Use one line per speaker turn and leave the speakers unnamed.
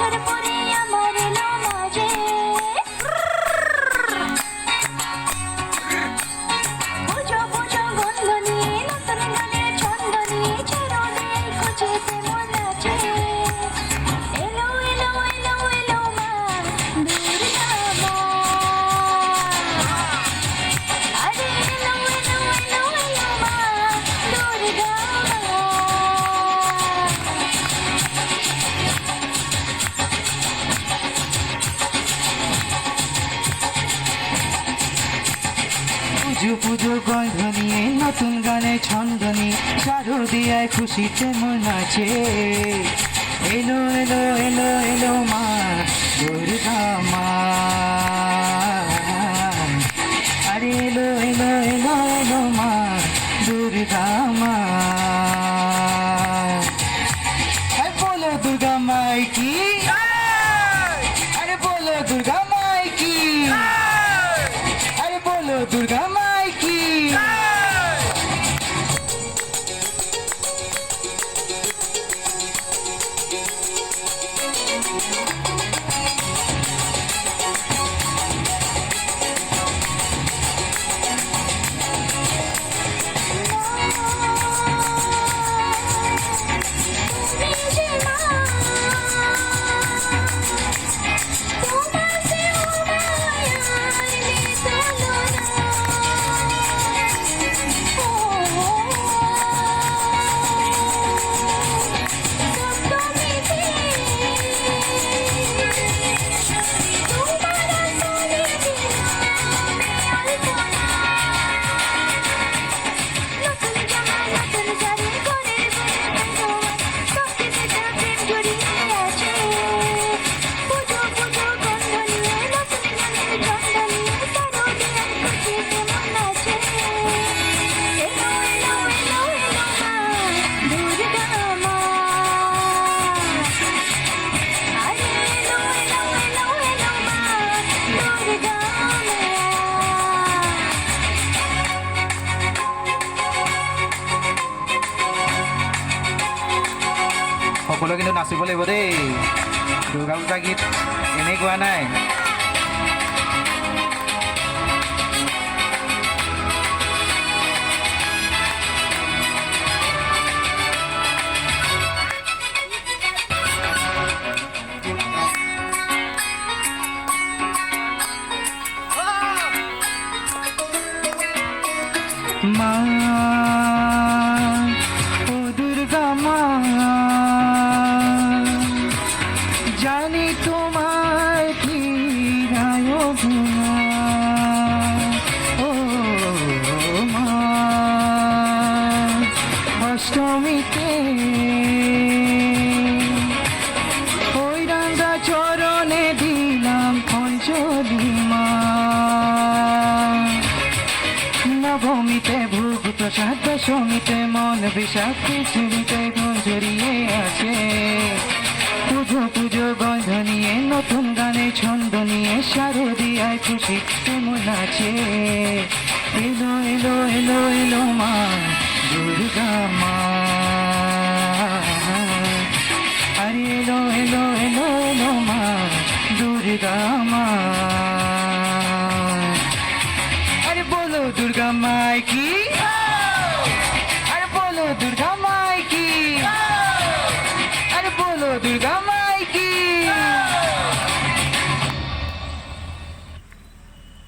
বছর পরে আমার এলো মাঝে বুঝো বুঝো গন্ধ নিয়ে নতুন গানের ছন্দ নিয়ে চিরদিন খুঁজেতে মন আছে এলো এলো এলো এলো মা দুর্গা মা আরে এলো এলো এলো এলো মা দুর্গা মা
পুজো পুজো গন্ধ নিয়ে নতুন গানে ছন্দ নিয়ে শারদিয়ায় খুশিতে মন আছে এলো এলো এলো এলো মা দুর্গা মা আরে এলো এলো এলো এলো মা দুর্গা মা আরে বলো দুর্গা মাই কি আরে বলো দুর্গা মাই কি আরে বলো দুর্গা মাই কি সকলোৱে কিন্তু নাচিব লাগিব দেই দুৰ্গা পূজা গীত এনেই গোৱা নাই মা ও দুর্গা মা জানি তোমায় ফিরায় গুনা ও মা অষ্টমীতে ওই রাঙ্গা চরণে দিলাম অঞ্জলি মা নবমীতে ভোগ প্রসাদ দশমীতে মন বিষাদ পৃথিবীতে গুণ জড়িয়ে আছে পুজো পুজো গন্ধ নিয়ে নতুন গানে ছন্দ নিয়ে শারদিয়ায় খুশি কেমন আছে এলো এলো এলো এলো মা দুর্গা মা আরে এলো এলো এলো এলো মা দুর্গা মা আরে বলো দুর্গা মাই কি আরে বলো দুর্গা মাই কি আরে বলো দুর্গা মা